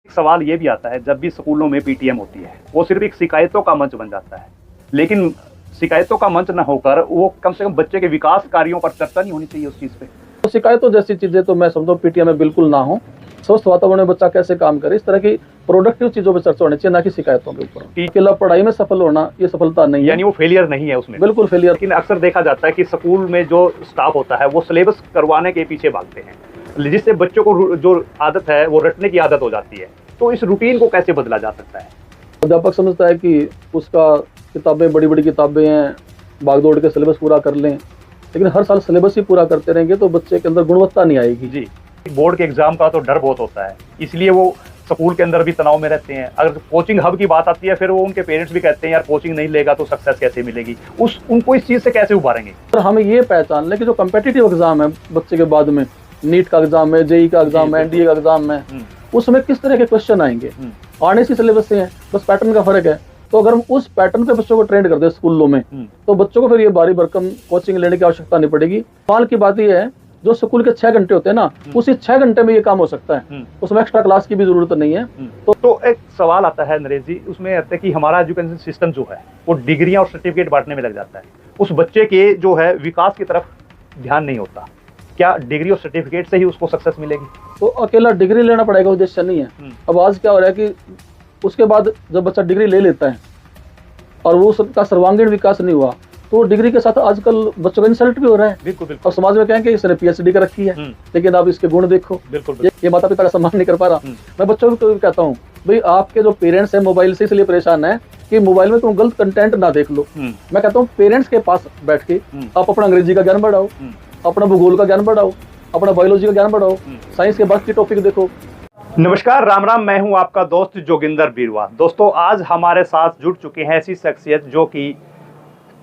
सवाल ये भी आता है, जब भी स्कूलों में पीटीएम होती है वो सिर्फ एक शिकायतों का मंच बन जाता है, लेकिन शिकायतों का मंच न होकर वो कम से कम बच्चे के विकास कार्यों पर चर्चा नहीं होनी चाहिए उस चीज़ पे। तो शिकायतों जैसी चीज़ें तो मैं समझता हूँ पीटीएम में बिल्कुल ना हो। स्वस्थ वातावरण में बच्चा कैसे काम करे, इस तरह की प्रोडक्टिव चीज़ों पर चर्चा होनी चाहिए, ना कि शिकायतों के ऊपर। अकेला पढ़ाई में सफल होना ये सफलता नहीं है, यानी वो फेलियर नहीं है उसमें, बिल्कुल फेलियर। लेकिन अक्सर देखा जाता है कि स्कूल में जो स्टाफ होता है वो सिलेबस करवाने के पीछे भागते हैं, जिससे बच्चों को जो आदत है वो रटने की आदत हो जाती है। तो इस रूटीन को कैसे बदला जा सकता है? अध्यापक समझता है कि उसका किताबें बड़ी बड़ी किताबें हैं, भागदौड़ के सिलेबस पूरा कर लें, लेकिन हर साल सिलेबस ही पूरा करते रहेंगे तो बच्चे के अंदर गुणवत्ता नहीं आएगी। जी, बोर्ड के एग्जाम का तो डर बहुत होता है, इसलिए वो स्कूल के अंदर भी तनाव में रहते हैं। अगर कोचिंग हब की बात आती है फिर वो उनके पेरेंट्स भी कहते हैं यार कोचिंग नहीं लेगा तो सक्सेस कैसे मिलेगी, उनको इस चीज़ से कैसे उभारेंगे? तो हमें ये पहचान लें कि जो कम्पिटिटिव एग्जाम है बच्चे के बाद में, नीट का एग्जाम है, जेई का एग्जाम है, एनडीए का एग्जाम है, उसमें किस तरह के क्वेश्चन आएंगे, आने से सिलेबस से हैं, बस पैटर्न का फर्क है। तो अगर हम उस पैटर्न पे बच्चों को ट्रेंड कर दें स्कूलों में तो बच्चों को फिर ये भारी भरकम कोचिंग लेने की आवश्यकता नहीं पड़ेगी। सवाल की बात ये है, जो स्कूल के 6 घंटे होते हैं ना, उसी 6 घंटे में ये काम हो सकता है, उसमें एक्स्ट्रा क्लास की भी जरूरत नहीं है। तो एक सवाल आता है नरेश जी, उसमें आता है कि हमारा एजुकेशन सिस्टम जो है वो डिग्रियां और सर्टिफिकेट बांटने में लग जाता है, उस बच्चे के जो है विकास की तरफ ध्यान नहीं होता। क्या डिग्री और सर्टिफिकेट से ही उसको सक्सेस मिलेगी? तो अकेला डिग्री लेना पड़ेगा उद्देश्य नहीं है। अब आज क्या हो रहा है कि उसके बाद जब बच्चा डिग्री ले लेता है और वो उसका सर्वांगीण विकास नहीं हुआ तो डिग्री के साथ आजकल बच्चों का इंसल्ट भी हो रहा है। बिल्कुल बिल्कुल। और समाज में कहेंगे इसने पीएचडी कर रखी है, लेकिन आप इसके गुण देखो। बिल्कुल ये माता पिता का सम्मान नहीं कर पा रहा। मैं बच्चों को भी कहता हूँ भाई आपके जो पेरेंट्स हैं मोबाइल से इसलिए परेशान है कि मोबाइल में तुम गलत कंटेंट ना देख लो। मैं कहता हूँ पेरेंट्स के पास बैठ के आप अपना अंग्रेजी का ज्ञान बढ़ाओ, अपना भूगोल का ज्ञान बढ़ाओ, अपना बायोलॉजी का ज्ञान बढ़ाओ, साइंस के बाकी टॉपिक देखो। नमस्कार, राम राम, मैं हूं आपका दोस्त जोगिंदर बीरवा। दोस्तों, आज हमारे साथ जुड़ चुके हैं ऐसी शख्सियत जो कि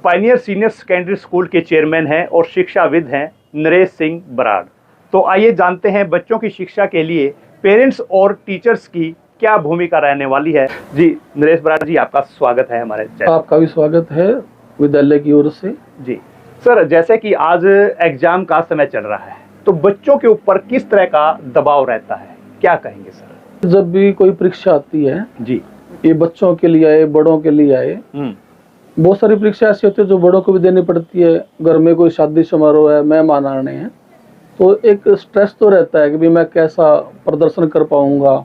पायनियर सीनियर सेकेंडरी स्कूल के चेयरमैन हैं और शिक्षाविद हैं, नरेश सिंह बराड़। तो आइए जानते हैं बच्चों की शिक्षा के लिए पेरेंट्स और टीचर्स की क्या भूमिका रहने वाली है। जी नरेश बराड़ जी, आपका स्वागत है हमारे चैनल। आपका भी स्वागत है विद्यालय की ओर से। जी सर, जैसे कि आज एग्जाम का समय चल रहा है तो बच्चों के ऊपर किस तरह का दबाव रहता है, क्या कहेंगे सर? जब भी कोई परीक्षा आती है जी, ये बच्चों के लिए आए, बड़ों के लिए आए, बहुत सारी परीक्षा ऐसी होती है जो बड़ों को भी देनी पड़ती है। घर में कोई शादी समारोह है, मेहमान आने हैं, तो एक स्ट्रेस तो रहता है कि भाई मैं कैसा प्रदर्शन कर पाऊंगा,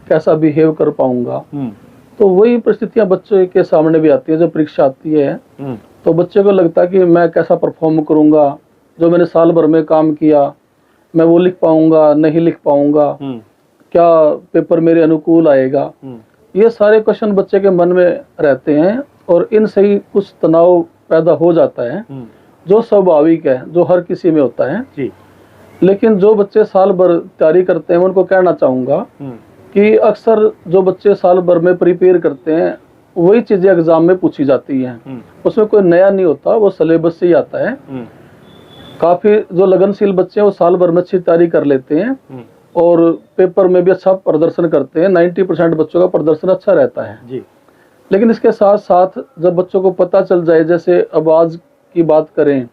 कैसा बिहेव कर पाऊंगा। तो वही परिस्थितियां बच्चे के सामने भी आती है जब परीक्षा आती है। तो बच्चे को लगता है कि मैं कैसा परफॉर्म करूंगा, जो मैंने साल भर में काम किया मैं वो लिख पाऊंगा, नहीं लिख पाऊंगा, क्या पेपर मेरे अनुकूल आएगा। ये सारे क्वेश्चन बच्चे के मन में रहते हैं और इनसे ही कुछ तनाव पैदा हो जाता है जो स्वाभाविक है, जो हर किसी में होता है जी। लेकिन जो बच्चे साल भर तैयारी करते हैं उनको कहना चाहूंगा कि अक्सर जो बच्चे साल भर में प्रिपेयर करते हैं वही चीजें एग्जाम में पूछी जाती हैं, उसमें कोई नया नहीं होता, वो सिलेबस से ही आता है। काफी जो लगनशील बच्चे हैं वो साल भर में अच्छी तैयारी कर लेते हैं और पेपर में भी अच्छा प्रदर्शन करते हैं। 90% बच्चों का प्रदर्शन अच्छा रहता है जी। लेकिन इसके साथ साथ जब बच्चों को पता चल जाए, जैसे अब आज की बात करें,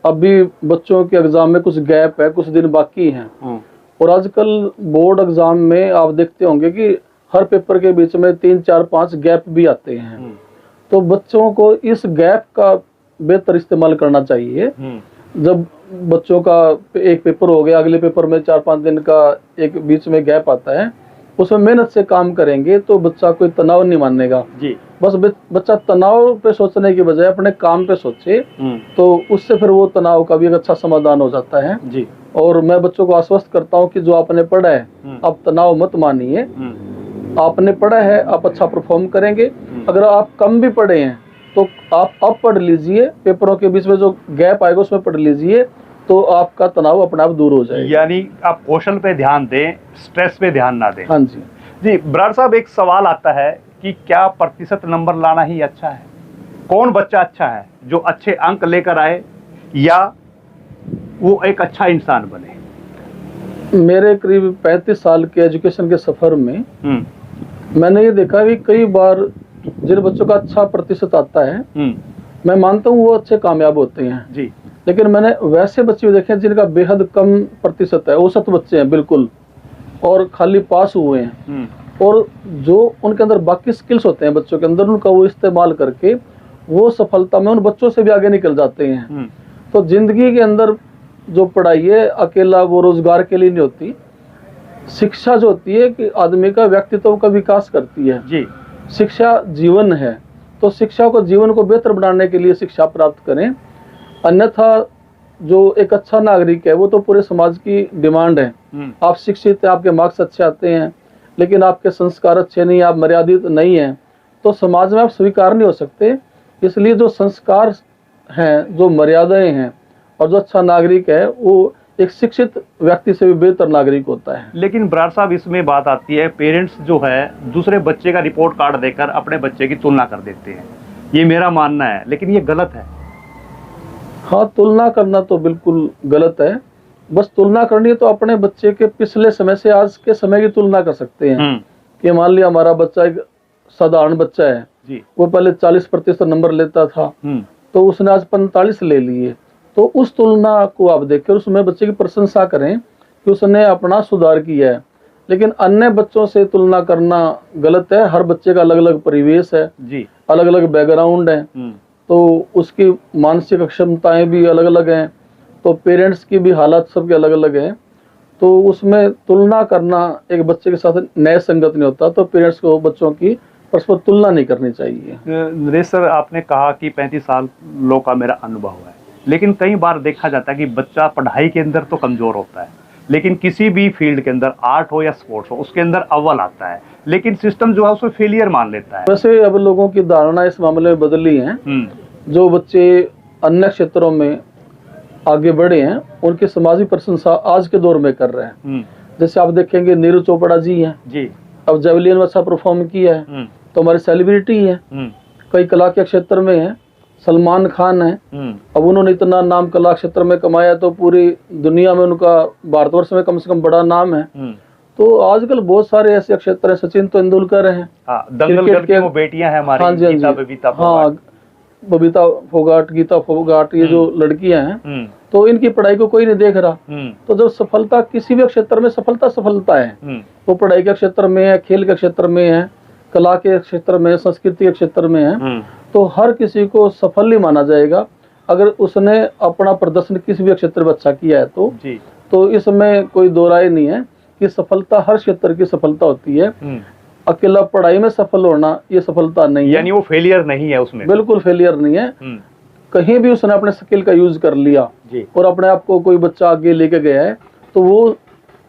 अभी बच्चों के एग्जाम में कुछ गैप है, कुछ दिन बाकी हैं, और आजकल बोर्ड एग्जाम में आप देखते होंगे कि हर पेपर के बीच में 3, 4, 5 गैप भी आते हैं। तो बच्चों को इस गैप का बेहतर इस्तेमाल करना चाहिए। जब बच्चों का एक पेपर हो गया, अगले पेपर में 4-5 दिन का एक बीच में गैप आता है, उसमें मेहनत से काम करेंगे तो बच्चा कोई तनाव नहीं मानेगा जी। बस बच्चा तनाव पे सोचने की बजाय अपने काम पे सोचे तो उससे फिर वो तनाव का भी एक अच्छा समाधान हो जाता है जी। और मैं बच्चों को आश्वस्त करता हूँ कि जो आपने पढ़ा है आप तनाव मत मानिए। आपने पढ़ा है, आप अच्छा परफॉर्म करेंगे। अगर आप कम भी पढ़े हैं तो आप अब पढ़ लीजिए, पेपरों के बीच में जो गैप आएगा उसमें पढ़ लीजिए तो आपका तनाव अपने आप दूर हो जाएगा। यानी आप कौशल पे ध्यान दें, स्ट्रेस पे ध्यान ना दें। हाँ जी जी। बराड़ साहब, एक सवाल आता है कि क्या प्रतिशत नंबर लाना ही अच्छा है? कौन बच्चा अच्छा है, जो अच्छे अंक लेकर आए या वो एक अच्छा इंसान बने? मेरे करीब 35 साल के एजुकेशन के सफर में मैंने ये देखा कि कई बार जिन बच्चों का अच्छा प्रतिशत आता है मैं मानता हूँ वो अच्छे कामयाब होते हैं जी। लेकिन मैंने वैसे बच्चे भी देखे हैं जिनका बेहद कम प्रतिशत है, औसत बच्चे हैं बिल्कुल, और खाली पास हुए हैं। और जो उनके अंदर बाकी स्किल्स होते हैं बच्चों के अंदर, उनका वो इस्तेमाल करके वो सफलता में उन बच्चों से भी आगे निकल जाते हैं। तो जिंदगी के अंदर जो पढ़ाई है अकेला वो रोजगार के लिए नहीं होती। शिक्षा जो होती है कि आदमी का व्यक्तित्व का विकास करती है जी। शिक्षा जीवन है, तो शिक्षा को जीवन को बेहतर बनाने के लिए शिक्षा प्राप्त करें। अन्यथा जो एक अच्छा नागरिक है वो तो पूरे समाज की डिमांड है। आप शिक्षित हैं, आपके मार्क्स अच्छे आते हैं, लेकिन आपके संस्कार अच्छे नहीं, आप मर्यादित नहीं हैं, तो समाज में आप स्वीकार नहीं हो सकते। इसलिए जो संस्कार हैं, जो मर्यादाएं हैं और जो अच्छा नागरिक है वो एक शिक्षित व्यक्ति से भी बेहतर नागरिक होता है। लेकिन बराड़ साहब, इसमें बात आती है, पेरेंट्स जो है दूसरे बच्चे का रिपोर्ट कार्ड देकर अपने बच्चे की तुलना कर देते हैं। ये मेरा मानना है, लेकिन ये गलत है। हाँ, तुलना करना तो बिल्कुल गलत है। बस तुलना करनी है तो अपने बच्चे के पिछले समय से आज के समय की तुलना कर सकते हैं। कि मान लिया हमारा बच्चा एक साधारण बच्चा है जी, वो पहले 40% नंबर लेता था, तो उसने आज 45 ले लिए, तो उस तुलना को आप देखकर उसमें बच्चे की प्रशंसा करें कि उसने अपना सुधार किया है। लेकिन अन्य बच्चों से तुलना करना गलत है। हर बच्चे का अलग अलग परिवेश है जी, अलग अलग बैकग्राउंड है, तो उसकी मानसिक क्षमताएं भी अलग अलग हैं, तो पेरेंट्स की भी हालात सबके अलग अलग हैं। तो उसमें तुलना करना एक बच्चे के साथ न्याय संगत नहीं होता। तो पेरेंट्स को बच्चों की परस्पर तुलना नहीं करनी चाहिए। नरेश सर, आपने कहा कि 35 सालों का मेरा अनुभव है, लेकिन कई बार देखा जाता है कि बच्चा पढ़ाई के अंदर तो कमजोर होता है, लेकिन किसी भी फील्ड के अंदर, आर्ट हो या स्पोर्ट्स हो, उसके अंदर अव्वल आता है, लेकिन सिस्टम जो है उसको फेलियर मान लेता है। वैसे अब लोगों की धारणा इस मामले में बदली है। जो बच्चे अन्य क्षेत्रों में आगे बढ़े हैं उनकी समाजी प्रशंसा आज के दौर में कर रहे हैं। जैसे आप देखेंगे नीरज चोपड़ा जी हैं जी, अब जेवलिन में अच्छा परफॉर्म किया है तो हमारी सेलिब्रिटी है। कई कला के क्षेत्र में है, सलमान खान है, अब उन्होंने इतना नाम कला क्षेत्र में कमाया तो पूरी दुनिया में उनका, भारतवर्ष में कम से कम बड़ा नाम है। तो आजकल बहुत सारे ऐसे क्षेत्र हैं, सचिन तेंदुलकर हैं, दंगल की वो बेटियां हैं हमारी, बबीता फोगाट, गीता फोगाट, ये जो लड़कियां हैं, तो इनकी पढ़ाई को कोई नहीं देख रहा। तो जब सफलता किसी भी क्षेत्र में सफलता है, वो पढ़ाई के क्षेत्र में है, खेल के क्षेत्र में है, कला के क्षेत्र में, संस्कृति के क्षेत्र में है, तो हर किसी को सफल ही माना जाएगा अगर उसने अपना प्रदर्शन किसी भी क्षेत्र में अच्छा किया है। तो इसमें कोई दो राय नहीं है कि सफलता हर क्षेत्र की सफलता होती है। अकेला पढ़ाई में सफल होना ये सफलता नहीं है, यानी वो फेलियर नहीं है, उसमें बिल्कुल फेलियर नहीं है। कहीं भी उसने अपने स्किल का यूज कर लिया और अपने आप को कोई बच्चा आगे लेके गया है तो वो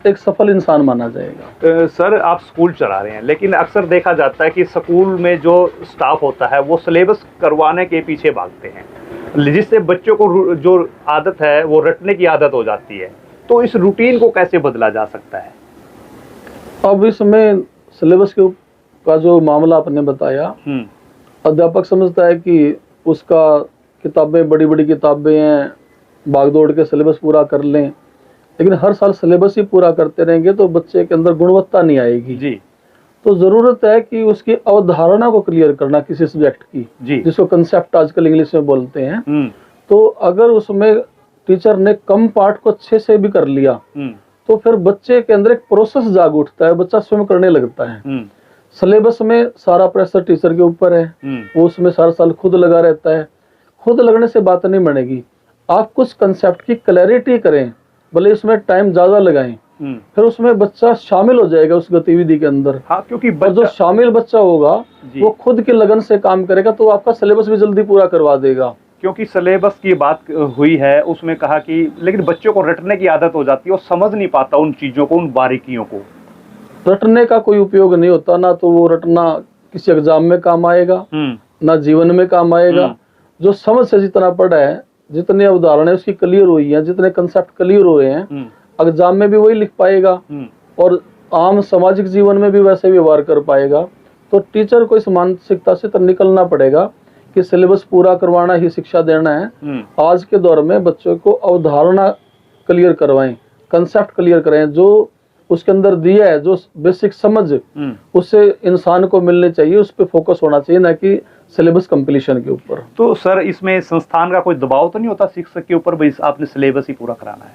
एक सफल इंसान माना जाएगा। सर, आप स्कूल चला रहे हैं, लेकिन अक्सर देखा जाता है कि स्कूल में जो स्टाफ होता है वो सिलेबस करवाने के पीछे भागते हैं, जिससे बच्चों को जो आदत है वो रटने की आदत हो जाती है। तो इस रूटीन को कैसे बदला जा सकता है? अब इसमें सिलेबस का जो मामला आपने बताया, अध्यापक समझता है कि उसका किताबें, बड़ी बड़ी किताबें हैं, भागदौड़ के सिलेबस पूरा कर लें, लेकिन हर साल सिलेबस ही पूरा करते रहेंगे तो बच्चे के अंदर गुणवत्ता नहीं आएगी जी। तो जरूरत है कि उसकी अवधारणा को क्लियर करना किसी सब्जेक्ट की जी, जिसको कंसेप्ट आजकल इंग्लिश में बोलते हैं। तो अगर उसमें टीचर ने कम पार्ट को अच्छे से भी कर लिया तो फिर बच्चे के अंदर एक प्रोसेस जाग उठता है, बच्चा स्वयं करने लगता है। सिलेबस में सारा प्रेशर टीचर के ऊपर है, वो उसमें सारा साल खुद लगा रहता है। खुद लगने से बात नहीं बनेगी, आप कुछ कंसेप्ट की क्लैरिटी करें, भले इसमें टाइम ज्यादा लगाएं, फिर उसमें बच्चा शामिल हो जाएगा उस गतिविधि के अंदर। हाँ, क्योंकि जो शामिल बच्चा होगा वो खुद की लगन से काम करेगा तो आपका सिलेबस भी जल्दी पूरा करवा देगा। क्योंकि सिलेबस की बात हुई है, उसमें कहा कि लेकिन बच्चों को रटने की आदत हो जाती है, वो समझ नहीं पाता उन चीजों को, उन बारीकियों को। रटने का कोई उपयोग नहीं होता, ना तो वो रटना किसी एग्जाम में काम आएगा, ना जीवन में काम आएगा। जो समझ से जितना पढ़ा है, जितनी उदाहरण उसकी क्लियर हुई है, जितने कंसेप्ट क्लियर हुए हैं, एग्जाम में भी वही लिख पाएगा और आम सामाजिक जीवन में भी वैसे व्यवहार कर पाएगा। तो टीचर को इस मानसिकता से तो निकलना पड़ेगा कि सिलेबस पूरा करवाना ही शिक्षा देना है। आज के दौर में बच्चों को अवधारणा क्लियर करवाएं, कंसेप्ट क्लियर कराएं, जो उसके अंदर दिया है, जो बेसिक समझ उससे इंसान को मिलनी चाहिए, उस पर फोकस होना चाहिए, ना कि सिलेबस कंप्लीशन के ऊपर। तो सर, इसमें संस्थान का कोई दबाव तो नहीं होता शिक्षक के ऊपर, भाई आपने सिलेबस ही पूरा कराना है?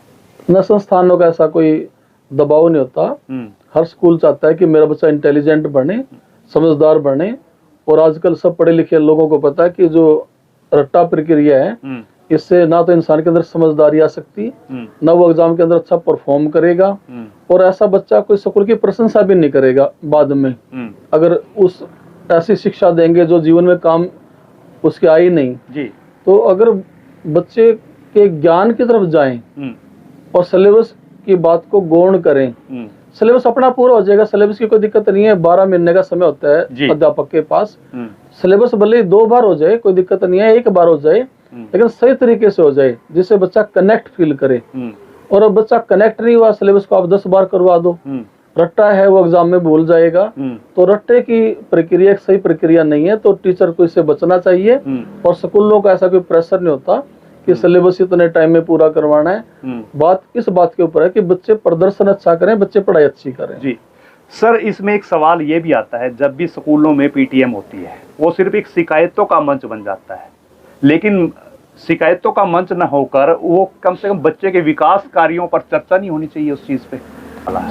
न संस्थानों का ऐसा कोई दबाव नहीं होता। हर स्कूल चाहता है कि मेरा बच्चा इंटेलिजेंट बने, समझदार बने। और आजकल सब पढ़े लिखे लोगों को पता है कि जो रट्टा प्रक्रिया है, इससे ना तो इंसान के अंदर समझदारी आ सकती, ना वो एग्जाम के अंदर अच्छा परफॉर्म करेगा, और ऐसा बच्चा कोई स्कूल की प्रशंसा भी नहीं करेगा बाद में। अगर उस ऐसी शिक्षा देंगे जो जीवन में काम उसके आई नहीं जी। तो अगर बच्चे के ज्ञान की तरफ जाएं और सिलेबस की बात को गौण करें, सिलेबस अपना पूरा हो जाएगा, सिलेबस की कोई दिक्कत नहीं है। 12 महीने का समय होता है अध्यापक के पास। सिलेबस भले ही 2 बार हो जाए, कोई दिक्कत नहीं है, 1 बार हो जाए, लेकिन सही तरीके से हो जाए, जिससे बच्चा कनेक्ट फील करे। और अब बच्चा कनेक्ट नहीं हुआ, सिलेबस को आप 10 बार करवा दो, रट्टा है, वो एग्जाम में भूल जाएगा। तो रट्टे की प्रक्रिया एक सही प्रक्रिया नहीं है। तो टीचर को इससे बचना चाहिए। और स्कूलों का ऐसा कोई प्रेशर नहीं होता कि सिलेबस इतने टाइम में पूरा करवाना है। बात इस बात के ऊपर है कि बच्चे प्रदर्शन अच्छा करें, बच्चे पढ़ाई अच्छी करें। जी सर, इसमें एक सवाल ये भी आता है, जब भी स्कूलों में पीटीएम होती है, वो सिर्फ एक शिकायतों का मंच बन जाता है, लेकिन शिकायतों का मंच न होकर वो कम से कम बच्चे के विकास कार्यों पर चर्चा नहीं होनी चाहिए उस चीज पे।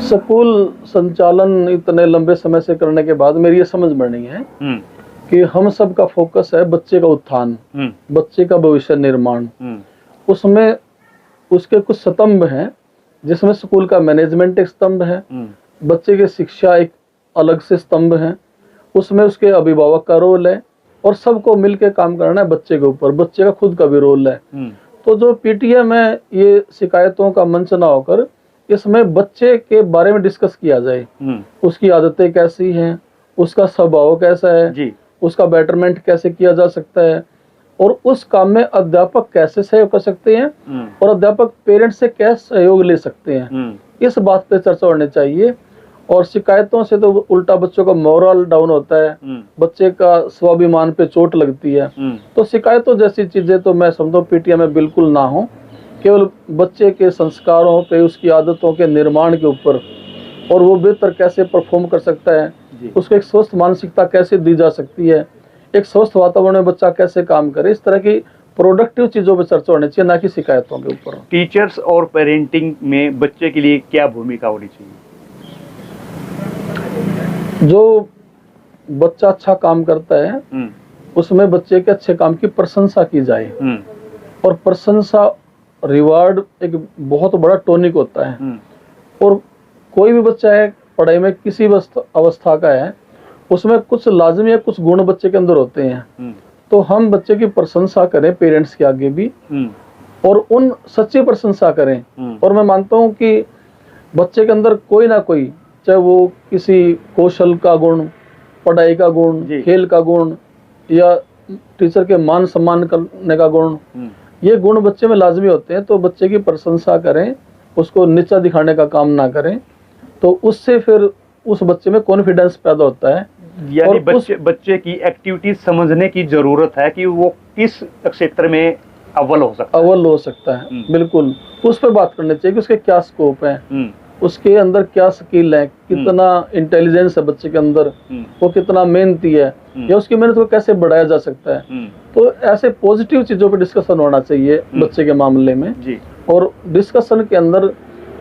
स्कूल संचालन इतने लंबे समय से करने के बाद मेरी ये समझ में नहीं है कि हम सब का फोकस है बच्चे का उत्थान, बच्चे का भविष्य निर्माण। उसमें उसके कुछ स्तंभ हैं, जिसमें स्कूल का मैनेजमेंट एक स्तंभ है, बच्चे की शिक्षा एक अलग से स्तंभ है, उसमें उसके अभिभावक का रोल है, और सबको मिलकर काम करना है बच्चे के ऊपर। बच्चे का खुद का भी रोल है। तो जो पीटीएम है, ये शिकायतों का मंच ना होकर इसमें बच्चे के बारे में डिस्कस किया जाए। उसकी आदतें कैसी हैं, उसका स्वभाव कैसा है जी, उसका बेटरमेंट कैसे किया जा सकता है, और उस काम में अध्यापक कैसे सहयोग कर सकते हैं, और अध्यापक पेरेंट्स से कैसे सहयोग ले सकते हैं, इस बात पे चर्चा होनी चाहिए। और शिकायतों से तो उल्टा बच्चों का मोरल डाउन होता है, बच्चे का स्वाभिमान पे चोट लगती है। तो शिकायतों जैसी चीजें तो मैं समझता हूँ पीटीएम में बिल्कुल ना हो। केवल बच्चे के संस्कारों पे, उसकी आदतों के निर्माण के ऊपर, और वो बेहतर कैसे परफॉर्म कर सकता है, उसको एक स्वस्थ मानसिकता कैसे दी जा सकती है, एक स्वस्थ वातावरण में बच्चा कैसे काम करे, इस तरह की प्रोडक्टिव चीजों पर चर्चा होनी चाहिए, ना कि शिकायतों के ऊपर। टीचर्स और पेरेंटिंग में बच्चे के लिए क्या भूमिका होनी चाहिए? जो बच्चा अच्छा काम करता है उसमें बच्चे के अच्छे काम की प्रशंसा की जाए, और प्रशंसा रिवार्ड एक बहुत बड़ा टॉनिक होता है। और कोई भी बच्चा है पढ़ाई में किसी अवस्था का है, उसमें कुछ लाजमी है, कुछ गुण बच्चे के अंदर होते हैं। तो हम बच्चे की प्रशंसा करें पेरेंट्स के आगे भी, और उन सच्ची प्रशंसा करें। और मैं मानता हूँ कि बच्चे के अंदर कोई ना कोई, चाहे वो किसी कौशल का गुण, पढ़ाई का गुण, खेल का गुण, या टीचर के मान सम्मान करने का गुण, ये गुण बच्चे में लाजमी होते हैं। तो बच्चे की प्रशंसा करें, उसको नीचा दिखाने का काम ना करें। तो उससे फिर उस बच्चे में कॉन्फिडेंस पैदा होता है। यानी बच्चे की एक्टिविटी समझने की जरूरत है कि वो किस क्षेत्र में अव्वल हो सकता है। बिल्कुल, उस पर बात करनी चाहिए कि उसके क्या स्कोप है, उसके अंदर क्या स्किल है, कितना इंटेलिजेंस है बच्चे के अंदर, वो कितना मेहनती है, या उसकी मेहनत को कैसे बढ़ाया जा सकता है। तो ऐसे पॉजिटिव चीजों पर डिस्कशन होना चाहिए बच्चे के मामले में जी। और डिस्कशन के अंदर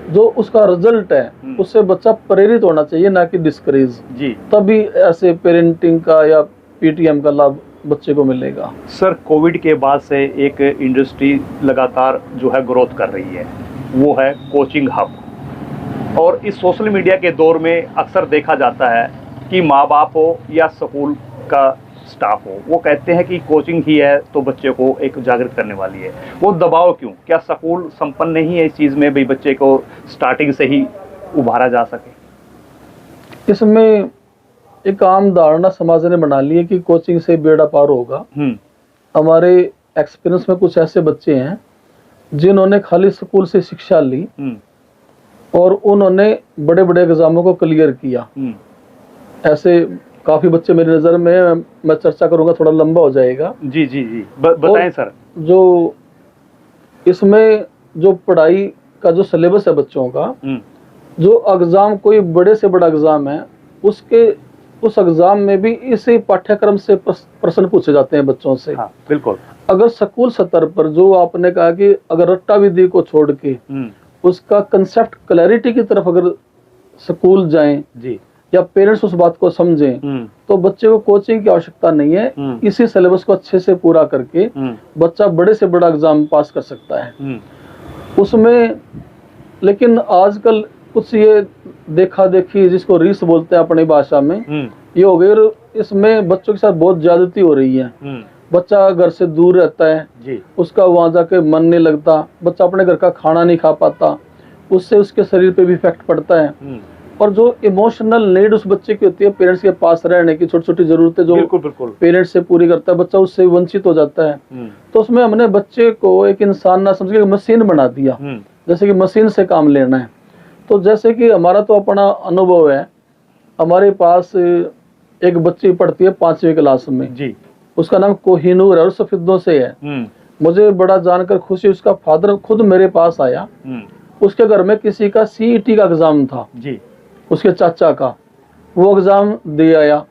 जो उसका रिजल्ट है उससे बच्चा प्रेरित होना चाहिए, ना कि डिस्करेज जी। तभी ऐसे पेरेंटिंग का या पीटीएम का लाभ बच्चे को मिलेगा। सर, कोविड के बाद से एक इंडस्ट्री लगातार जो है ग्रोथ कर रही है, वो है कोचिंग हब। और इस सोशल मीडिया के दौर में अक्सर देखा जाता है कि माँ बाप हो या स्कूल का स्टाफ हो, वो कहते हैं कि कोचिंग ही है तो बच्चे को एक जागृत करने वाली है। वो दबाव क्यों? क्या स्कूल संपन्न नहीं है इस चीज़ में भी बच्चे को स्टार्टिंग से ही उभारा जा सके? इसमें एक आम धारणा समाज ने बना ली है कि कोचिंग से बेड़ा पार होगा। हमारे एक्सपीरियंस में कुछ ऐसे बच्चे हैं जिन्होंने खाली स्कूल से शिक्षा ली और उन्होंने बड़े बड़े एग्जामों को क्लियर किया। ऐसे काफी बच्चे मेरी नजर में, मैं चर्चा करूंगा, थोड़ा लंबा हो जाएगा। जी जी जी, बताएं सर। जो इसमें जो पढ़ाई का जो सिलेबस है बच्चों का, जो एग्जाम कोई बड़े से बड़ा एग्जाम है, उस एग्जाम में भी इसी पाठ्यक्रम से प्रश्न पूछे जाते हैं बच्चों से। हाँ, बिल्कुल। अगर स्कूल स्तर पर जो आपने कहा कि अगर रट्टा विधि को छोड़ के उसका कंसेप्ट क्लैरिटी की तरफ अगर स्कूल जाएं जी, या पेरेंट्स उस बात को समझें, तो बच्चे को कोचिंग की आवश्यकता नहीं है। इसी सिलेबस को अच्छे से पूरा करके बच्चा बड़े से बड़ा एग्जाम पास कर सकता है उसमें। लेकिन आजकल कुछ ये देखा देखी, जिसको रीस बोलते हैं अपनी भाषा में, ये हो गई, और इसमें बच्चों के साथ बहुत ज्यादती हो रही है। बच्चा घर से दूर रहता है जी, उसका वहां जाके मन नहीं लगता, बच्चा अपने घर का खाना नहीं खा पाता, उससे उसके शरीर पे भी इफेक्ट पड़ता है। और जो इमोशनल नीड उस बच्चे की होती है पेरेंट्स के पास रहने की, छोटी छोटी जरूरतें जो बिल्कुल पेरेंट्स से पूरी करता है, बच्चा उससे वंचित हो जाता है। तो उसमें हमने बच्चे को एक इंसान ना समझ के मशीन बना दिया, जैसे कि मशीन से काम लेना है। तो जैसे कि हमारा तो अपना अनुभव है, हमारे पास एक बच्ची पढ़ती है 5वीं क्लास में जी, उसका नाम कोहिनूर है और सफेदों से है। मुझे बड़ा जानकर खुशी, उसका फादर खुद मेरे पास आया, उसके घर में किसी का CET का एग्जाम था जी, उसके चाचा का, वो एग्जाम दे आया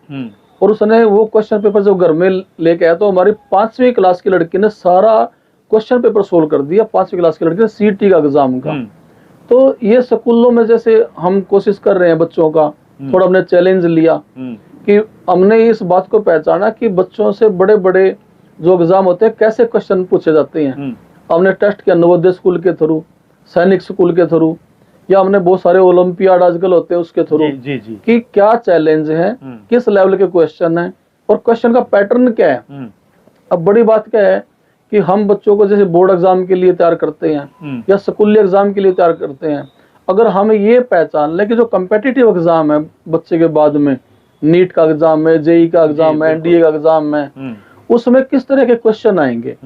और उसने वो क्वेश्चन पेपर जब घर में लेके आया तो हमारी 5वीं क्लास की लड़की ने सारा क्वेश्चन पेपर सोल्व कर दिया, 5वीं क्लास की लड़की ने CET का एग्जाम का। तो ये स्कूलों में जैसे हम कोशिश कर रहे हैं बच्चों का, थोड़ा हमने चैलेंज लिया कि हमने इस बात को पहचाना कि बच्चों से बड़े बड़े जो एग्जाम होते हैं कैसे क्वेश्चन पूछे जाते हैं। हमने टेस्ट किया नवोदय स्कूल के थ्रू, सैनिक स्कूल के थ्रू, या हमने बहुत सारे ओलंपियाड आजकल होते हैं उसके थ्रू कि क्या चैलेंज है, किस लेवल के क्वेश्चन है और क्वेश्चन का पैटर्न क्या है। अब बड़ी बात क्या है कि हम बच्चों को जैसे बोर्ड एग्जाम के लिए तैयार करते हैं या स्कूली एग्जाम के लिए तैयार करते हैं, अगर हम ये पहचान लें कि जो कम्पिटिटिव एग्जाम है बच्चे के बाद में, नीट का एग्जाम है, JEE का एग्जाम है, NDA का एग्जाम है, उसमें किस तरह के क्वेश्चन आएंगे,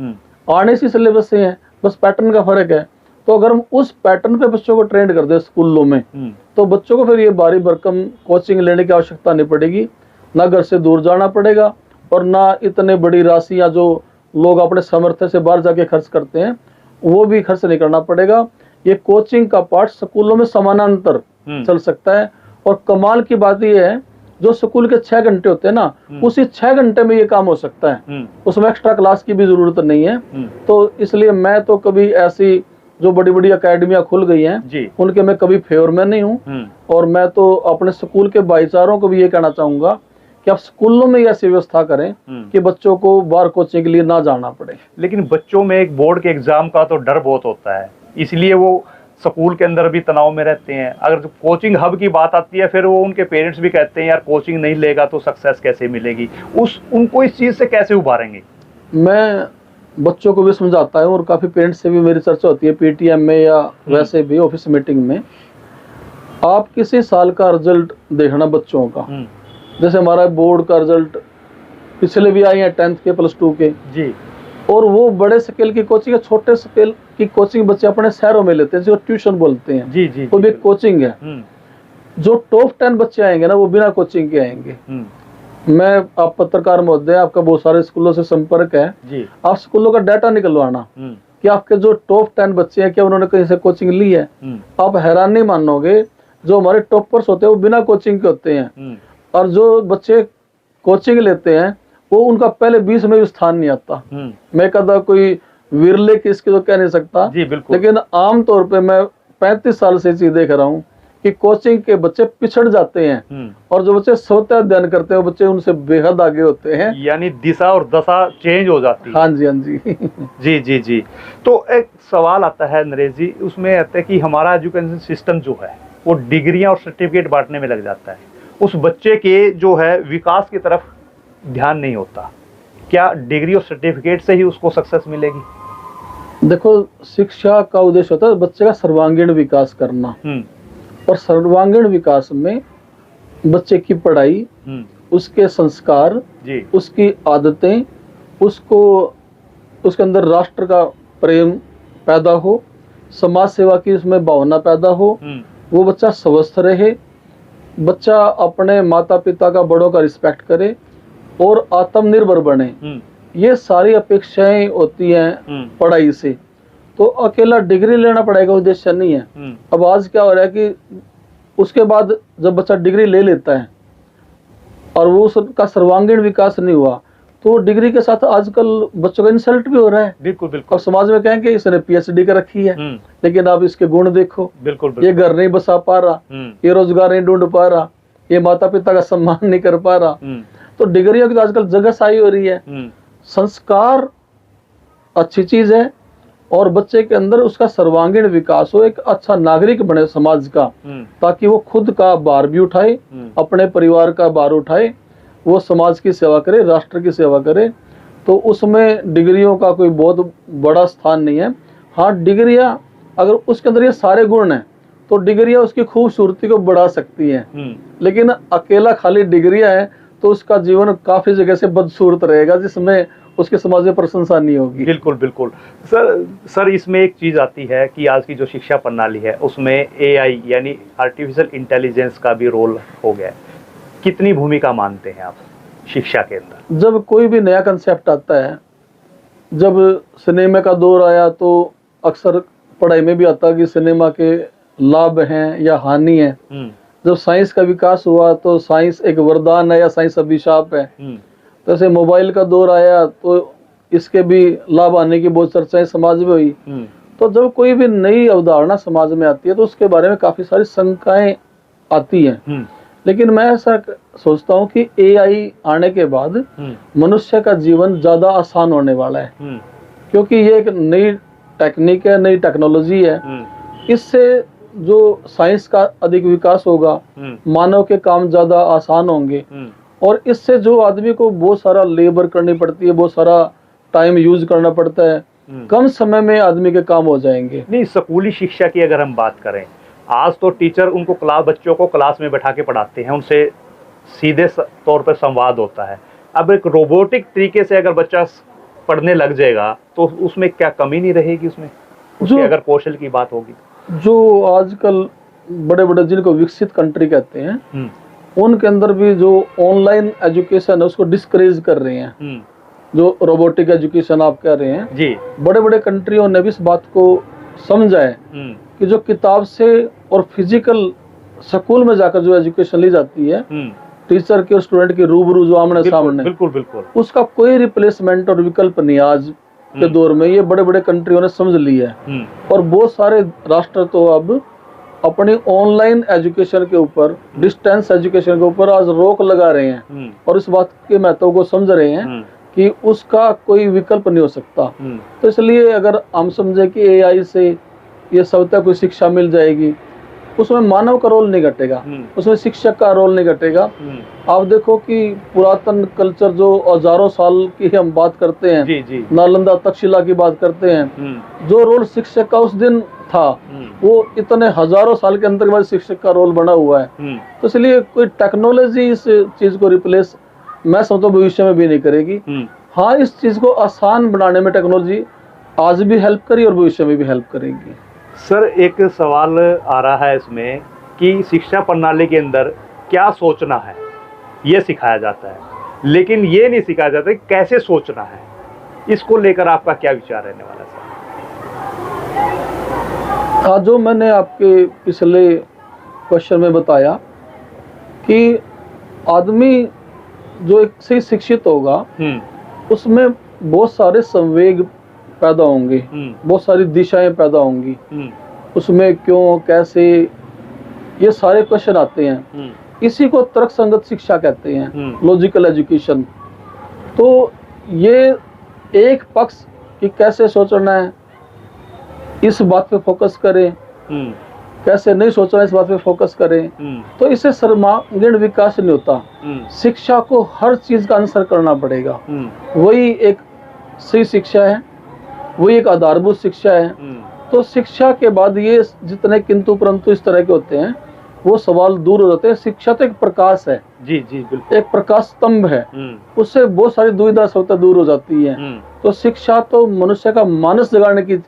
आने सी सिलेबस से है, बस पैटर्न का फर्क है। तो अगर हम उस पैटर्न पे बच्चों को ट्रेंड कर दे स्कूलों में, तो बच्चों को फिर ये भारी भरकम कोचिंग लेने की आवश्यकता नहीं पड़ेगी, ना घर से दूर जाना पड़ेगा और ना इतने बड़ी राशियां जो लोग अपने सामर्थ्य से बाहर जाके खर्च करते हैं वो भी खर्च नहीं करना पड़ेगा। ये कोचिंग का पार्ट स्कूलों में समानांतर चल सकता है। और कमाल की बात ये है, जो स्कूल के 6 घंटे होते हैं ना, उसी 6 घंटे में ये काम हो सकता है, उसमें एक्स्ट्रा क्लास की भी जरूरत नहीं है। तो इसलिए मैं तो कभी ऐसी जो बड़ी बड़ी अकेडमियां खुल गई हैं उनके मैं कभी फेवर में नहीं हूँ। और मैं तो अपने स्कूल के भाईचारों को भी ये कहना चाहूंगा कि आप स्कूलों में ऐसी व्यवस्था करें कि बच्चों को बाहर कोचिंग के लिए ना जाना पड़े। लेकिन बच्चों में एक बोर्ड के एग्जाम का तो डर बहुत होता है, इसलिए वो स्कूल के अंदर भी तनाव में रहते हैं। अगर कोचिंग हब की बात आती है फिर वो उनके पेरेंट्स भी कहते हैं यार कोचिंग नहीं लेगा तो सक्सेस कैसे मिलेगी, उनको इस चीज से कैसे उभारेंगे? मैं बच्चों को भी समझाता हूँ और काफी पेरेंट्स से भी मेरी चर्चा होती है PTM में या वैसे भी ऑफिस मीटिंग में। आप किसी साल का रिजल्ट देखना बच्चों का, जैसे हमारा बोर्ड का रिजल्ट पिछले भी आए हैं 10th के +2 के जी, और वो बड़े स्केल की कोचिंग है, छोटे स्केल की कोचिंग बच्चे अपने शहरों में लेते हैं जो ट्यूशन बोलते हैं जी जी, वो भी एक कोचिंग है। जो टॉप 10 बच्चे आएंगे ना वो बिना कोचिंग के आएंगे। मैं, आप पत्रकार महोदय, आपका बहुत सारे स्कूलों से संपर्क है जी, आप स्कूलों का डाटा निकलवाना कि आपके जो टॉप 10 बच्चे हैं क्या उन्होंने कहीं से कोचिंग ली है। आप हैरान नहीं मानोगे, जो हमारे टॉपर्स होते हैं वो बिना कोचिंग के होते हैं, और जो बच्चे कोचिंग लेते हैं वो उनका पहले 20 में भी स्थान नहीं आता। मैं कहता कोई विरले किसकी तो कह नहीं सकता जी, बिल्कुल। लेकिन आमतौर पे मैं 35 साल से चीज देख रहा हूँ कि कोचिंग के बच्चे पिछड़ जाते हैं और जो बच्चे स्वतः अध्ययन करते हैं वो बच्चे उनसे बेहद आगे होते हैं, यानी दिशा और दशा चेंज हो जाती है। हाँ जी, हाँ जी जी जी जी। तो एक सवाल आता है नरेश जी, उसमें आता है कि हमारा एजुकेशन सिस्टम जो है वो डिग्रियां और सर्टिफिकेट बांटने में लग जाता है, उस बच्चे के जो है विकास की तरफ ध्यान नहीं होता। क्या डिग्री और सर्टिफिकेट से ही उसको सक्सेस मिलेगी? देखो, शिक्षा का उद्देश्य होता है बच्चे का सर्वांगीण विकास करना, और सर्वांगीण विकास में बच्चे की पढ़ाई, उसके संस्कार जी, उसकी आदतें, उसको उसके अंदर राष्ट्र का प्रेम पैदा हो, समाज सेवा की उसमें भावना पैदा हो, वो बच्चा स्वस्थ रहे, बच्चा अपने माता पिता का, बड़ों का रिस्पेक्ट करे और आत्मनिर्भर बने। ये सारी अपेक्षाएं होती हैं पढ़ाई से। तो अकेला डिग्री लेना पढ़ाई का उद्देश्य नहीं है। अब आज क्या हो रहा है कि उसके बाद जब बच्चा डिग्री ले लेता है और वो उसका सर्वांगीण विकास नहीं हुआ तो डिग्री के साथ आजकल बच्चों का इंसल्ट भी हो रहा है। बिल्कुल और बिल्कुल। समाज में कहेंगे इसने पीएचडी कर रखी है, लेकिन आप इसके गुण देखो, बिल्कुल ये घर नहीं बसा पा रहा, ये रोजगार नहीं ढूंढ पा रहा, ये माता पिता का सम्मान नहीं कर पा रहा। तो डिग्रियों की तो आजकल जगहसाई हो रही है। संस्कार अच्छी चीज है, और बच्चे के अंदर उसका सर्वांगीण विकास हो, एक अच्छा नागरिक बने समाज का, ताकि वो खुद का भार भी उठाए, अपने परिवार का भार उठाए, वो समाज की सेवा करे, राष्ट्र की सेवा करे। तो उसमें डिग्रियों का कोई बहुत बड़ा स्थान नहीं है। हाँ, डिग्रियां अगर उसके अंदर ये सारे गुण हैं तो डिग्रियां उसकी खूबसूरती को बढ़ा सकती हैं। लेकिन अकेला खाली डिग्रियां हैं तो उसका जीवन काफी जगह से बदसूरत रहेगा, जिसमें उसके समाज में प्रशंसा नहीं होगी। बिल्कुल बिल्कुल। सर इसमें एक चीज आती है कि आज की जो शिक्षा प्रणाली है उसमें एआई यानी आर्टिफिशियल इंटेलिजेंस का भी रोल हो गया है। कितनी भूमिका मानते हैं आप शिक्षा के अंदर? जब कोई भी नया कंसेप्ट आता है, जब सिनेमा का दौर आया तो अक्सर पढ़ाई में भी आता कि सिनेमा के लाभ हैं या हानि है। जब साइंस का विकास हुआ तो साइंस एक वरदान है या साइंस अभिशाप है। तो ऐसे मोबाइल का दौर आया तो इसके भी लाभ आने की बहुत चर्चाएं समाज में हुई। तो जब कोई भी नई अवधारणा समाज में आती है तो उसके बारे में काफी सारी शंकाएं आती हैं। लेकिन मैं ऐसा सोचता हूँ कि एआई आने के बाद मनुष्य का जीवन ज्यादा आसान होने वाला है, क्योंकि ये एक नई टेक्निक है, नई टेक्नोलॉजी है। इससे जो साइंस का अधिक विकास होगा, मानव के काम ज्यादा आसान होंगे, और इससे जो आदमी को बहुत सारा लेबर करनी पड़ती है, बहुत सारा टाइम यूज करना पड़ता है, कम समय में आदमी के काम हो जाएंगे। नहीं, स्कूली शिक्षा की अगर हम बात करें, आज तो टीचर उनको बच्चों को क्लास में बैठा के पढ़ाते हैं, उनसे सीधे तौर पर संवाद होता है। अब एक रोबोटिक तरीके से अगर बच्चा पढ़ने लग जाएगा तो उसमें क्या कमी नहीं रहेगी? उसमें उसके अगर कौशल की बात होगी, जो आजकल बड़े बड़े जिनको विकसित कंट्री कहते हैं, उनके अंदर भी जो ऑनलाइन एजुकेशन है उसको डिस्करेज कर रहे हैं। जो रोबोटिक एजुकेशन आप कह रहे हैं जी, बड़े बड़े कंट्रियों ने भी इस बात को समझा है कि जो किताब से और फिजिकल स्कूल में जाकर जो एजुकेशन ली जाती है, टीचर के और स्टूडेंट के रूबरू जो आमने सामने, बिल्कुल बिल्कुल, उसका कोई रिप्लेसमेंट और विकल्प नहीं। आज के दौर में ये बड़े बड़े कंट्रियों ने समझ लिया है, और बहुत सारे राष्ट्र तो अब अपनी ऑनलाइन एजुकेशन के ऊपर, डिस्टेंस एजुकेशन के ऊपर आज रोक लगा रहे हैं, और इस बात के महत्व को समझ रहे हैं कि उसका कोई विकल्प नहीं हो सकता। तो इसलिए अगर हम समझे कि एआई से ये सबतक कोई शिक्षा मिल जाएगी, उसमें मानव का रोल नहीं घटेगा, उसमें शिक्षक का रोल नहीं घटेगा। आप देखो कि पुरातन कल्चर जो हजारों साल की हम बात करते हैं, जी। नालंदा तक्षशिला की बात करते हैं, जो रोल शिक्षक का उस दिन था वो इतने हजारों साल के अंतर के बाद शिक्षक का रोल बना हुआ है। तो इसलिए कोई टेक्नोलॉजी इस चीज को रिप्लेस मैं समझता हूँ भविष्य में भी नहीं करेगी। हाँ, इस चीज को आसान बनाने में टेक्नोलॉजी आज भी हेल्प करी और भविष्य में भी हेल्प करेगी। सर, एक सवाल आ रहा है इसमें कि शिक्षा प्रणाली के अंदर क्या सोचना है ये सिखाया जाता है, लेकिन ये नहीं सिखाया जाता कि कैसे सोचना है। इसको लेकर आपका क्या विचार रहने वाला है सर? हाँ, जो मैंने आपके पिछले क्वेश्चन में बताया कि आदमी जो एक सही शिक्षित होगा उसमें बहुत सारे संवेग पैदा होंगे, बहुत सारी दिशाएं पैदा होंगी, उसमें क्यों, कैसे, ये सारे क्वेश्चन आते हैं। इसी को तर्कसंगत शिक्षा कहते हैं, लॉजिकल एजुकेशन। तो ये एक पक्ष कि कैसे सोचना है इस बात पे फोकस करें, कैसे नहीं सोचना इस बात पे फोकस करें, तो इससे सर्वांगीण विकास नहीं होता। शिक्षा को हर चीज का आंसर करना पड़ेगा, वही एक सही शिक्षा है, वही एक आधारभूत शिक्षा है। तो शिक्षा के बाद ये जितने किंतु परंतु इस तरह के होते हैं वो सवाल दूर हो जाते हैं। शिक्षा तो एक प्रकाश है, जी बिल्कुल, एक प्रकाश स्तंभ है, उससे बहुत सारी दुविधा सबता दूर हो जाती है। तो शिक्षा तो मनुष्य का मानस जगाने की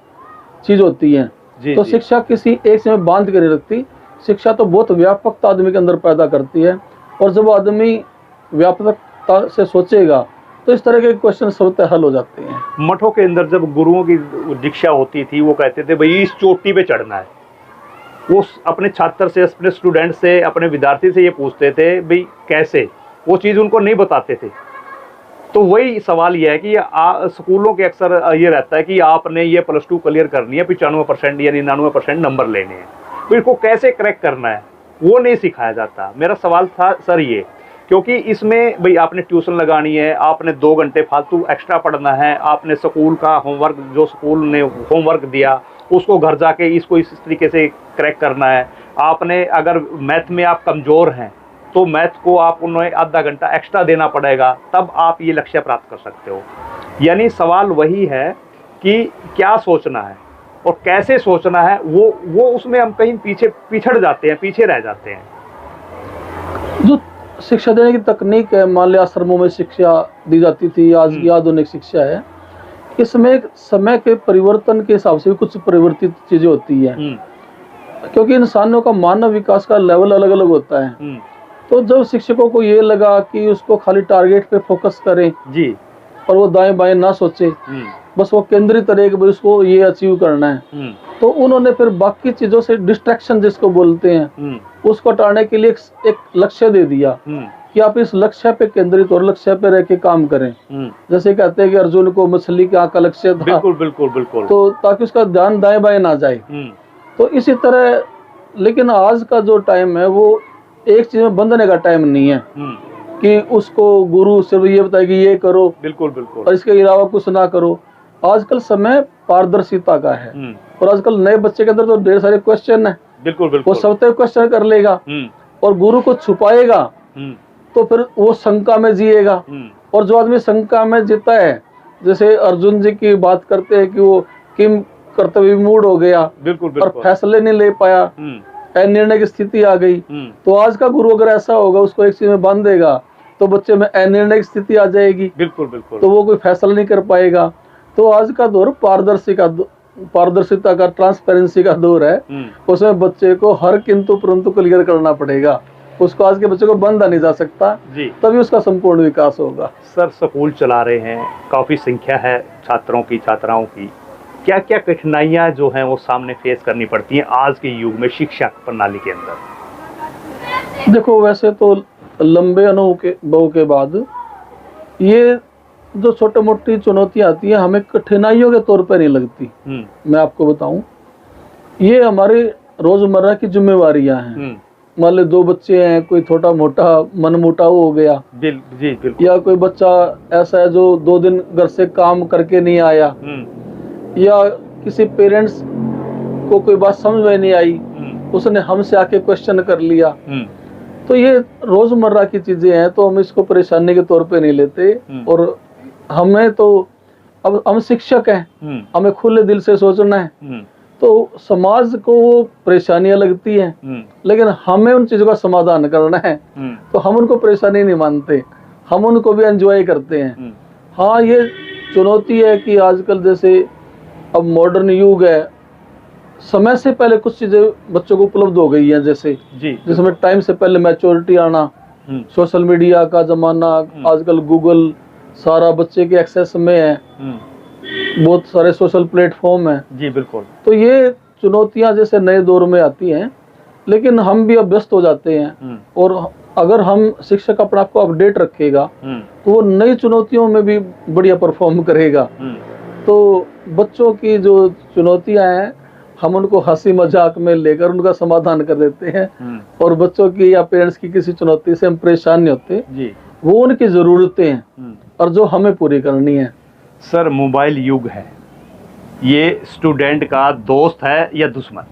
चीज होती है। तो शिक्षा किसी एक से बांध कर नहीं रखती, शिक्षा तो बहुत व्यापकता आदमी के अंदर पैदा करती है। और जब आदमी व्यापकता से सोचेगा तो इस तरह के क्वेश्चन सबसे हल हो जाते हैं। मठों के अंदर जब गुरुओं की दीक्षा होती थी वो कहते थे भाई इस चोटी पे चढ़ना है, वो अपने छात्र से, अपने स्टूडेंट से, अपने विद्यार्थी से ये पूछते थे भाई कैसे, वो चीज़ उनको नहीं बताते थे। तो वही सवाल ये है कि स्कूलों के अक्सर ये रहता है कि आपने ये +2 क्लियर करनी है, 95% या 99% नंबर लेने हैं, तो इसको कैसे क्रैक करना है वो नहीं सिखाया जाता। मेरा सवाल था सर ये, क्योंकि इसमें भाई आपने ट्यूशन लगानी है, आपने 2 घंटे फालतू एक्स्ट्रा पढ़ना है, आपने स्कूल का होमवर्क, जो स्कूल ने होमवर्क दिया उसको घर जाके इसको इस तरीके से क्रैक करना है। आपने अगर मैथ में आप कमज़ोर हैं तो मैथ को आप उन्हें आधा घंटा एक्स्ट्रा देना पड़ेगा, तब आप ये लक्ष्य प्राप्त कर सकते हो। यानी सवाल वही है कि क्या सोचना है और कैसे सोचना है, वो उसमें हम कहीं पीछे पिछड़ जाते हैं, पीछे रह जाते हैं। जो शिक्षा देने की तकनीक है, मान लिया आश्रमों में शिक्षा दी जाती थी, आज की आधुनिक शिक्षा है, इसमें एक समय के परिवर्तन के हिसाब से भी कुछ परिवर्तित चीजें होती है, क्योंकि इंसानों का मानव विकास का लेवल अलग अलग होता है। तो जब शिक्षकों को ये लगा कि उसको खाली टारगेट पे फोकस करें जी, और वो दाएं बाएं ना सोचे, बस वो केंद्रित रहे कि उसको ये अचीव करना है, तो उन्होंने फिर बाकी चीजों से डिस्ट्रैक्शन जिसको बोलते हैं उसको हटाने के लिए एक लक्ष्य दे दिया कि आप इस लक्ष्य पे केंद्रित और लक्ष्य पे रह के काम करें। जैसे कहते हैं कि अर्जुन को मछली के आँख का लक्ष्य था, बिल्कुल बिल्कुल बिल्कुल, तो ताकि उसका ध्यान दाएं बाएं ना जाए। तो इसी तरह, लेकिन आज का जो टाइम है वो एक चीज में बंधने का टाइम नहीं है कि उसको गुरु सिर्फ ये बताए कि ये करो, बिल्कुल बिल्कुल, और इसके अलावा कुछ ना करो। आजकल समय पारदर्शिता का है, और आजकल नए बच्चे के अंदर तो ढेर सारे क्वेश्चन है, बिल्कुल बिल्कुल, वो सब तक क्वेश्चन कर लेगा, और गुरु को छुपाएगा तो फिर वो शंका में जिएगा। और जो आदमी शंका में जीता है, जैसे अर्जुन जी की बात करते हैं कि वो किम कर्तव्य मूड हो गया, बिल्कुल बिल्कुल, और फैसले नहीं ले पाया, निर्णय की स्थिति आ गई। तो आज का गुरु अगर ऐसा होगा, उसको एक चीज में बांध देगा तो बच्चे में अनिर्णय की स्थिति आ जाएगी, बिल्कुल बिल्कुल, तो वो कोई फैसला नहीं कर पाएगा। तो आज का दौर पारदर्शिता का, ट्रांसपेरेंसी का दौर है, उसमें बच्चे को हर किंतु परंतु क्लियर करना पड़ेगा, उसको आज के बच्चे को बंधा नहीं जा सकता जी, तभी उसका संपूर्ण विकास होगा। सर, स्कूल चला रहे हैं, काफी संख्या है छात्रों की, छात्राओं की, क्या क्या कठिनाइयां जो हैं वो सामने फेस करनी पड़ती हैं आज के युग में शिक्षा प्रणाली के अंदर? देखो, वैसे तो लंबे अनुभव के बाद ये जो छोटी मोटी चुनौतियां आती है हमें कठिनाइयों के तौर पर नहीं लगती। मैं आपको बताऊं, ये हमारी रोजमर्रा की जिम्मेवारियां हैं। मान ले 2 बच्चे हैं, कोई छोटा मोटा मनमुटाव हो गया जी, बिल्कुल, या कोई बच्चा ऐसा है जो 2 दिन घर से काम करके नहीं आया, या किसी पेरेंट्स को कोई बात समझ में नहीं आई, उसने हमसे आके क्वेश्चन कर लिया, तो ये रोजमर्रा की चीजें हैं, तो हम इसको परेशानी के तौर पे नहीं लेते। और हमें तो, अब हम शिक्षक हैं, हमें खुले दिल से सोचना है। तो समाज को वो परेशानियां लगती हैं, लेकिन हमें उन चीजों का समाधान करना है, तो हम उनको परेशानी नहीं मानते, हम उनको भी एंजॉय करते हैं। हाँ, ये चुनौती है कि आजकल जैसे अब मॉडर्न युग है, समय से पहले कुछ चीजें बच्चों को उपलब्ध हो गई हैं, जैसे जिसमें टाइम से पहले मैच्योरिटी आना, सोशल मीडिया का जमाना, आजकल गूगल सारा बच्चे के एक्सेस में है, बहुत सारे सोशल प्लेटफॉर्म हैं जी, बिल्कुल। तो ये चुनौतियां जैसे नए दौर में आती हैं, लेकिन हम भी अब व्यस्त हो जाते हैं, और अगर हम शिक्षक अपने आप को अपडेट रखेगा तो वो नई चुनौतियों में भी बढ़िया परफॉर्म करेगा। तो बच्चों की जो चुनौतियां हैं, हम उनको हंसी मजाक में लेकर उनका समाधान कर देते हैं, और बच्चों की या पेरेंट्स की किसी चुनौती से हम परेशान नहीं होते जी। वो उनकी जरूरतें हैं और जो हमें पूरी करनी है। सर, मोबाइल युग है, ये स्टूडेंट का दोस्त है या दुश्मन?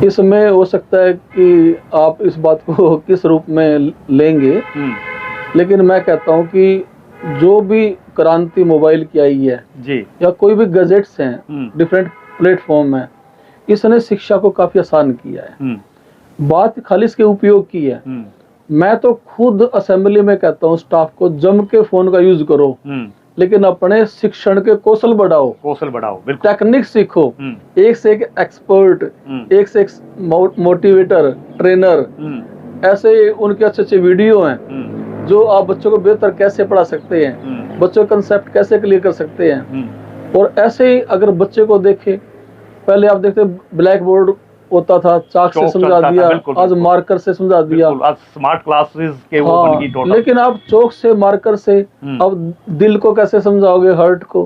इसमें हो सकता है कि आप इस बात को किस रूप में लेंगे, लेकिन मैं कहता हूं कि जो भी क्रांति मोबाइल की आई है जी, या कोई भी गैजेट्स हैं, डिफरेंट प्लेटफॉर्म है, इसने शिक्षा को काफी आसान किया है। बात खाली इसके उपयोग की है। मैं तो खुद असेंबली में कहता हूँ स्टाफ को, जम के फोन का यूज करो, लेकिन अपने शिक्षण के कौशल बढ़ाओ, टेक्निक सीखो, एक से एक एक्सपर्ट, एक से एक मोटिवेटर, ट्रेनर, ऐसे उनके अच्छे अच्छे वीडियो हैं जो आप बच्चों को बेहतर कैसे पढ़ा सकते हैं, बच्चों का कंसेप्ट कैसे क्लियर कर सकते हैं। और ऐसे ही अगर बच्चे को देखे, पहले आप देखते ब्लैक बोर्ड होता था चाक से चौक समझा चलता था, दिया, बिल्कुल, आज बिल्कुल। मार्कर से समझा दिया। बिल्कुल, आज स्मार्ट क्लासेस के वो हाँ, बन गई टोटल। लेकिन आप चौक से मार्कर से अब दिल को कैसे समझाओगे, हार्ट को,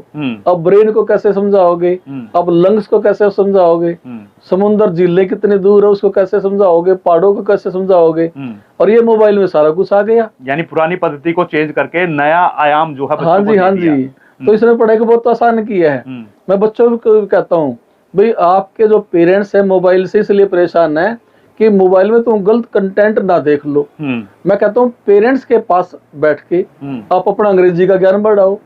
अब ब्रेन को कैसे समझाओगे, अब लंग्स को कैसे समझाओगे, समुद्र झीलें कितनी दूर है उसको कैसे समझाओगे, पहाड़ों को कैसे समझाओगे, और ये मोबाइल में सारा कुछ आ गया। यानी पुरानी पद्धति को चेंज करके नया आयाम जो है बच्चों हाँ को जी, दे हाँ दिया। जी। तो इसने पढ़ाई को बहुत आसान किया है। मैं बच्चों को भी कहता हूँ भाई आपके जो पेरेंट्स हैं मोबाइल से इसलिए परेशान है कि मोबाइल में तुम गलत कंटेंट ना देख लो। मैं कहता हूँ पेरेंट्स के पास बैठ के आप अपना अंग्रेजी का ज्ञान बढ़ाओ,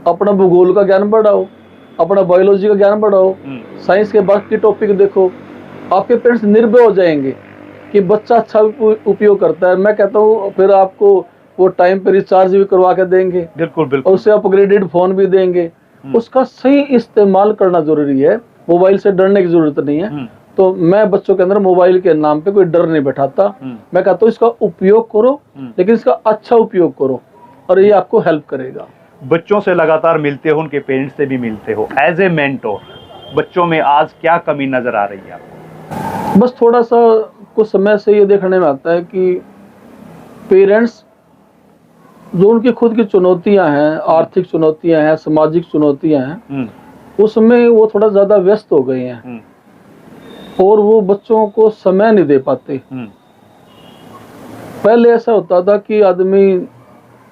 अपना भूगोल का ज्ञान बढ़ाओ, अपना बायोलॉजी का ज्ञान बढ़ाओ, साइंस के बाकी टॉपिक देखो। आपके पेरेंट्स निर्भय हो जाएंगे कि बच्चा अच्छा उपयोग करता है। मैं कहता हूँ फिर आपको वो टाइम पे रिचार्ज भी करवा के देंगे, बिल्कुल बिल्कुल, और उसे अपग्रेडेड फोन भी देंगे। उसका सही इस्तेमाल करना जरूरी है, मोबाइल से डरने की जरूरत नहीं है। तो मैं बच्चों के अंदर मोबाइल के नाम पे कोई डर नहीं बैठाता। मैं कहता हूँ इसका उपयोग करो, लेकिन इसका अच्छा उपयोग करो, और ये आपको हेल्प करेगा। बच्चों से लगातार मिलते हो, उनके पेरेंट्स से भी मिलते हो, एज ए मेंटोर बच्चों में आज क्या कमी नजर आ रही है आपको? बस थोड़ा सा कुछ समय से ये देखने में आता है कि पेरेंट्स जो उनकी खुद की चुनौतियां हैं, आर्थिक चुनौतियां हैं, सामाजिक चुनौतियां हैं, उसमें वो थोड़ा ज्यादा व्यस्त हो गए हैं और वो बच्चों को समय नहीं दे पाते। पहले ऐसा होता था कि आदमी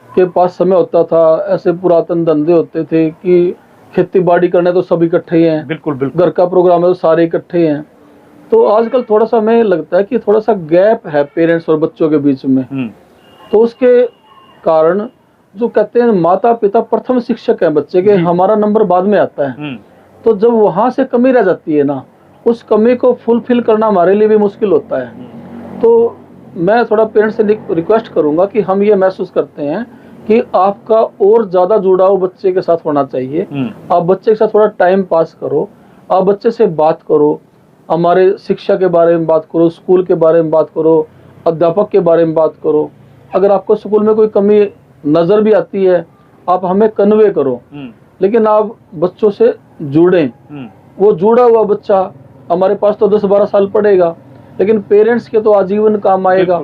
के पास समय होता था, ऐसे पुरातन धंधे होते थे कि खेती बाड़ी करने तो सब इकट्ठे ही हैं, बिल्कुल बिल्कुल, घर का प्रोग्राम है तो सारे इकट्ठे हैं। तो आजकल थोड़ा सा हमें लगता है कि थोड़ा सा गैप है पेरेंट्स और बच्चों के बीच में। तो उसके कारण जो कहते हैं माता पिता प्रथम शिक्षक हैं बच्चे के, हमारा नंबर बाद में आता है। तो जब वहां से कमी रह जाती है ना, उस कमी को फुलफिल करना हमारे लिए भी मुश्किल होता है। तो मैं थोड़ा पेरेंट्स से रिक्वेस्ट करूंगा कि हम ये महसूस करते हैं कि आपका और ज्यादा जुड़ाव बच्चे के साथ होना चाहिए। आप बच्चे के साथ थोड़ा टाइम पास करो, आप बच्चे से बात करो, हमारे शिक्षा के बारे में बात करो, स्कूल के बारे में बात करो, अध्यापक के बारे में बात करो। अगर आपको स्कूल में कोई कमी नजर भी आती है आप हमें कन्वे करो, लेकिन आप बच्चों से जुड़ें। वो जुड़ा हुआ बच्चा हमारे पास तो 10-12 साल पढ़ेगा, लेकिन पेरेंट्स के तो आजीवन काम आएगा,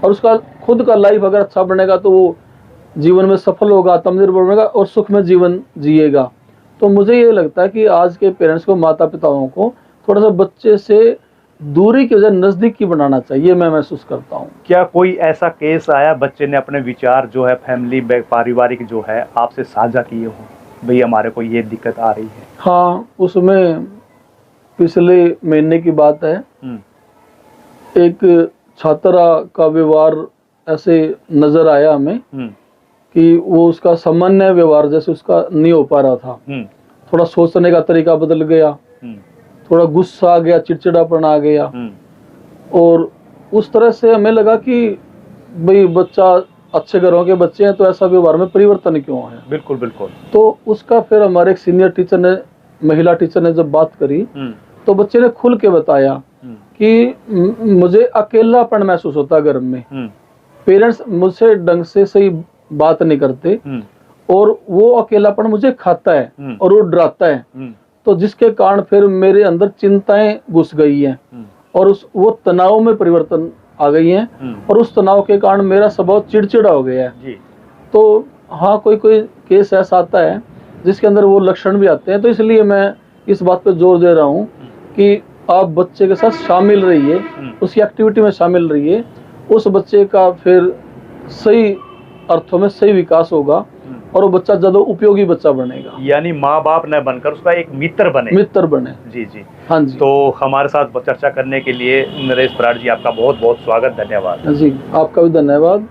और उसका खुद का लाइफ अगर अच्छा बनेगा तो वो जीवन में सफल होगा, आत्मनिर्भर बनेगा और सुख में जीवन जिएगा। तो मुझे ये लगता है कि आज के पेरेंट्स को, माता पिताओं को थोड़ा सा बच्चे से दूरी की वजह नजदीकी बनाना चाहिए, मैं महसूस करता हूँ। क्या कोई ऐसा केस आया बच्चे ने अपने विचार जो है फैमिली पारिवारिक जो है आपसे साझा किए हो, भाई हमारे को ये दिक्कत आ रही है? हाँ, उसमें पिछले महीने की बात है, एक छात्रा का व्यवहार ऐसे नजर आया हमें कि वो उसका सामान्य व्यवहार जैसे उसका नहीं हो पा रहा था। थोड़ा सोचने का तरीका बदल गया, थोड़ा गुस्सा आ गया, चिड़चिड़ापन आ गया, और उस तरह से हमें लगा कि भाई बच्चा, अच्छे घरों के बच्चे हैं तो ऐसा व्यवहार में परिवर्तन क्यों है। बिल्कुल बिल्कुल। तो उसका फिर हमारे एक सीनियर टीचर ने, महिला टीचर ने जब बात करी तो बच्चे ने खुल के बताया कि मुझे अकेलापन महसूस होता घर में, पेरेंट्स मुझसे ढंग से सही बात नहीं करते, और वो अकेलापन मुझे खाता है और वो डराता है, तो जिसके कारण फिर मेरे अंदर चिंताएं घुस गई हैं और वो तनाव में परिवर्तन आ गई हैं, और उस तनाव के कारण मेरा स्वभाव चिड़चिड़ा हो गया है। तो हाँ, कोई कोई केस ऐसा आता है जिसके अंदर वो लक्षण भी आते हैं। तो इसलिए मैं इस बात पे जोर दे रहा हूँ कि आप बच्चे के साथ शामिल रहिए, उसकी एक्टिविटी में शामिल रहिए, उस बच्चे का फिर सही अर्थों में सही विकास होगा और वो बच्चा ज्यादा उपयोगी बच्चा बनेगा। यानी माँ बाप न बनकर उसका एक मित्र बने। जी जी, हाँ जी। तो हमारे साथ चर्चा करने के लिए नरेश बराड़ जी, आपका बहुत बहुत स्वागत, धन्यवाद। जी, आपका भी धन्यवाद।